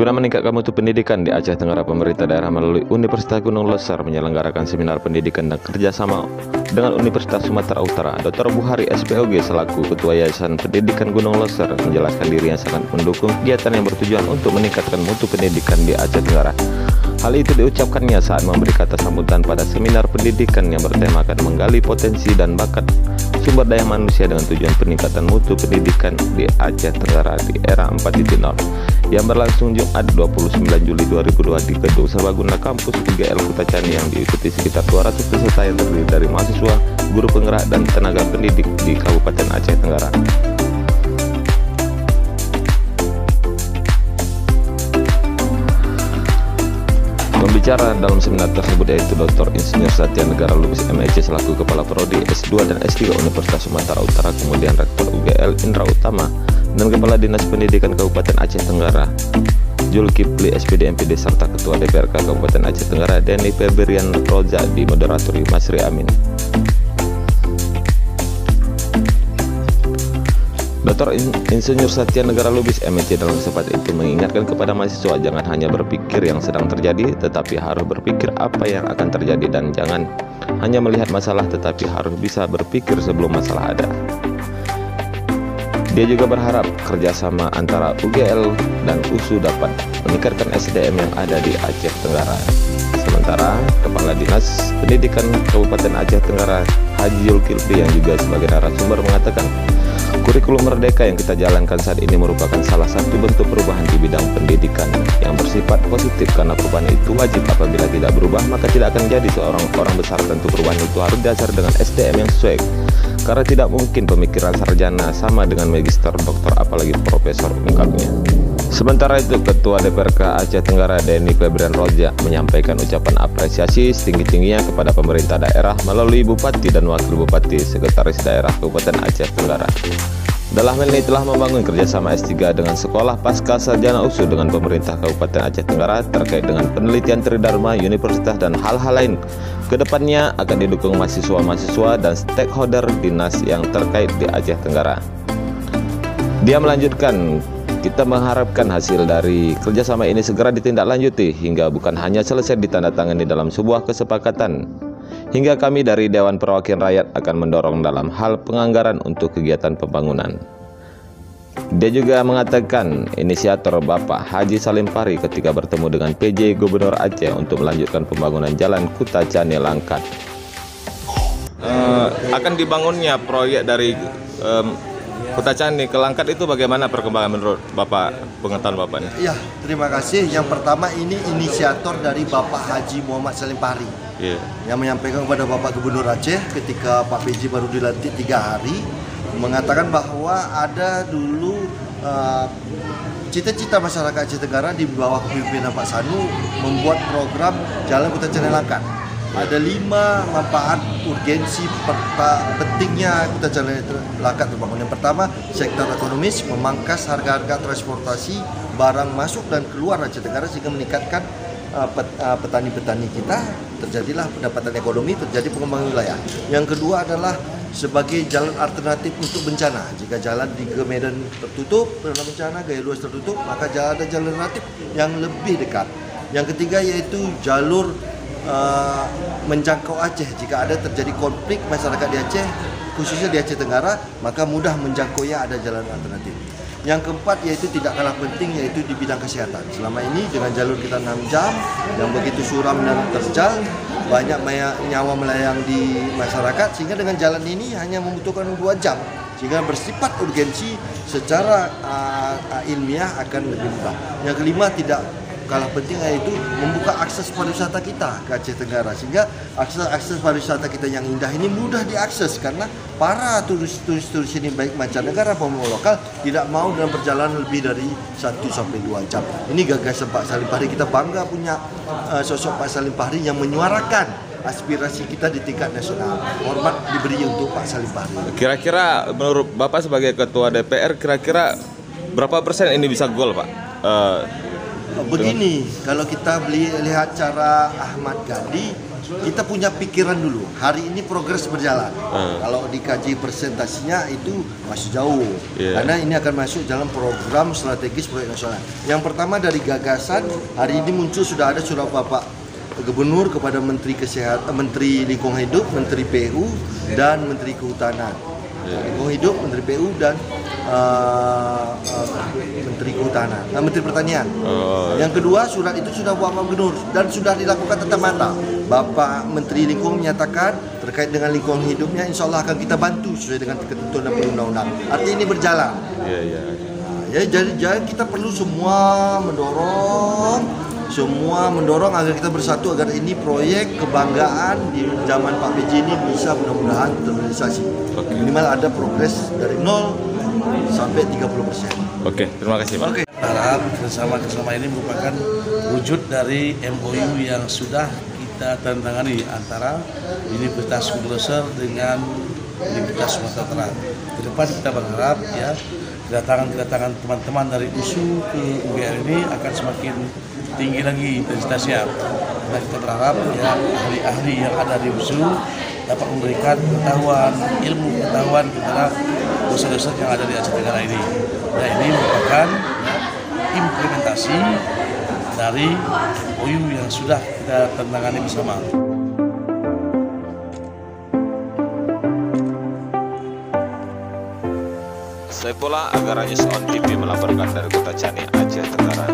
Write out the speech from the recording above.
Guna meningkatkan mutu pendidikan di Aceh Tenggara, pemerintah daerah melalui Universitas Gunung Loser menyelenggarakan seminar pendidikan dan kerjasama dengan Universitas Sumatera Utara. Dr. Buhari SPOG selaku Ketua Yayasan Pendidikan Gunung Loser menjelaskan dirinya sangat mendukung kegiatan yang bertujuan untuk meningkatkan mutu pendidikan di Aceh Tenggara. Hal itu diucapkannya saat memberi kata sambutan pada seminar pendidikan yang bertemakan menggali potensi dan bakat sumber daya manusia dengan tujuan peningkatan mutu pendidikan di Aceh Tenggara di era 4.0 yang berlangsung Jumat 29 Juli 2002 di Gedung Serbaguna Kampus UGL Kutacani yang diikuti sekitar 200 peserta yang terdiri dari mahasiswa, guru penggerak, dan tenaga pendidik di Kabupaten Aceh Tenggara. Pembicara dalam seminar tersebut yaitu Dr. Insinyur Satya Negara Lubis MEC selaku Kepala Prodi S2 dan S3 Universitas Sumatera Utara, kemudian Rektor UGL Indra Utama, dan Kepala Dinas Pendidikan Kabupaten Aceh Tenggara Zulkifli SPD MPD serta Ketua DPRK Kabupaten Aceh Tenggara Denny Febrian Roja di moderatori Masri Amin. Dr. Insinyur Satya Negara Lubis MEC dalam kesempatan itu mengingatkan kepada mahasiswa jangan hanya berpikir yang sedang terjadi, tetapi harus berpikir apa yang akan terjadi, dan jangan hanya melihat masalah tetapi harus bisa berpikir sebelum masalah ada. Dia juga berharap kerjasama antara UGL dan USU dapat meningkatkan SDM yang ada di Aceh Tenggara. Sementara Kepala Dinas Pendidikan Kabupaten Aceh Tenggara Haji Zulkifli yang juga sebagai narasumber mengatakan, kurikulum merdeka yang kita jalankan saat ini merupakan salah satu bentuk perubahan di bidang pendidikan yang bersifat positif karena perubahan itu wajib. Apabila tidak berubah maka tidak akan jadi seorang orang besar. Tentu perubahan itu harus dasar dengan SDM yang sesuai, karena tidak mungkin pemikiran sarjana sama dengan magister, doktor, apalagi profesor, ungkapnya. Sementara itu, Ketua DPRK Aceh Tenggara Denny Febrian Roja menyampaikan ucapan apresiasi setinggi-tingginya kepada pemerintah daerah melalui Bupati dan Wakil Bupati, Sekretaris Daerah Kabupaten Aceh Tenggara. Dalam hal ini telah membangun kerjasama S3 dengan Sekolah Pasca Sarjana USU dengan pemerintah Kabupaten Aceh Tenggara terkait dengan penelitian Tridharma, universitas, dan hal-hal lain. Kedepannya akan didukung mahasiswa-mahasiswa dan stakeholder dinas yang terkait di Aceh Tenggara. Dia melanjutkan, kita mengharapkan hasil dari kerjasama ini segera ditindaklanjuti hingga bukan hanya selesai ditandatangani dalam sebuah kesepakatan, hingga kami dari Dewan Perwakilan Rakyat akan mendorong dalam hal penganggaran untuk kegiatan pembangunan. Dia juga mengatakan inisiator Bapak Haji Salim Fahri ketika bertemu dengan PJ Gubernur Aceh untuk melanjutkan pembangunan Jalan Kutacani Langkat. Akan dibangunnya proyek dari Kutacani ke Langkat itu bagaimana perkembangan menurut Bapak, pengetahuan Bapak ini? Ya, terima kasih. Yang pertama ini inisiator dari Bapak Haji Muhammad Salim Fahri, yang menyampaikan kepada Bapak Gubernur Aceh ketika Pak PJ baru dilantik 3 hari, mengatakan bahwa ada dulu cita-cita masyarakat Aceh Tenggara di bawah kepemimpinan Pak Sanu membuat program Jalan Kutacani Langkat. Ada 5 manfaat urgensi pentingnya Kutacani Langkat terbangun. Yang pertama, sektor ekonomis, memangkas harga-harga transportasi barang masuk dan keluar Aceh Tenggara sehingga meningkatkan petani-petani kita, terjadilah pendapatan ekonomi, terjadi pengembangan wilayah. Yang kedua adalah sebagai jalan alternatif untuk bencana. Jika jalan di Medan tertutup karena bencana, gaya luas tertutup, maka ada jalan alternatif yang lebih dekat. Yang ketiga yaitu jalur menjangkau Aceh. Jika ada terjadi konflik masyarakat di Aceh, khususnya di Aceh Tenggara, maka mudah menjangkaunya, ada jalan alternatif. Yang keempat yaitu tidak kalah penting yaitu di bidang kesehatan. Selama ini dengan jalur kita 6 jam yang begitu suram dan terjal, banyak nyawa melayang di masyarakat, sehingga dengan jalan ini hanya membutuhkan 2 jam, sehingga bersifat urgensi secara ilmiah akan lebih mudah. Yang kelima tidak kalah penting yaitu membuka akses pariwisata kita ke Aceh Tenggara, sehingga akses pariwisata kita yang indah ini mudah diakses karena para turis ini baik mancanegara maupun lokal tidak mau dalam perjalanan lebih dari 1 sampai 2 jam. Ini gagasan Pak Salim Fahri. Kita bangga punya sosok Pak Salim Fahri yang menyuarakan aspirasi kita di tingkat nasional. Hormat diberi untuk Pak Salim Fahri. Kira-kira menurut Bapak sebagai Ketua DPR, kira-kira berapa persen ini bisa goal, Pak? Begini, kalau kita lihat cara Ahmad Gandhi, kita punya pikiran dulu. Hari ini progres berjalan. Kalau dikaji presentasinya itu masih jauh. Karena ini akan masuk dalam program strategis proyek nasional. Yang pertama dari gagasan, hari ini muncul sudah ada surat Bapak Gubernur kepada Menteri Kesehatan, Menteri Lingkungan Hidup, Menteri PU, dan Menteri Kehutanan. Lingkungan Hidup, Menteri PU, dan Menteri Kehutanan, Menteri Pertanian. Yang kedua, surat itu sudah Bapak Gubernur dan sudah dilakukan tetap mata. Bapak Menteri Lingkungan menyatakan terkait dengan lingkungan hidupnya, insya Allah akan kita bantu sesuai dengan ketentuan dan perundang-undang. Artinya ini berjalan. Jadi kita perlu semua mendorong agar kita bersatu agar ini proyek kebanggaan di zaman Pak PJ ini bisa mudah-mudahan terrealisasi. Minimal ada progres dari 0 sampai 30%. Oke, terima kasih Pak. Harap kerjasama ini merupakan wujud dari MOU yang sudah kita tantangani antara Universitas Gudloser dengan Universitas Sumatera Utara. Ke depan kita berharap ya kedatangan teman-teman dari USU ke UGL ini akan semakin tinggi lagi intensitasnya. Nah, kita berharap ya ahli-ahli yang ada di USU dapat memberikan ilmu pengetahuan kepada dosen-dosen yang ada di Aceh Tenggara ini. Nah, ini merupakan implementasi dari MOU yang sudah kita tantangani bersama. Saya pula Agara News on TV melaporkan dari Kota Cani, Aceh Tenggara.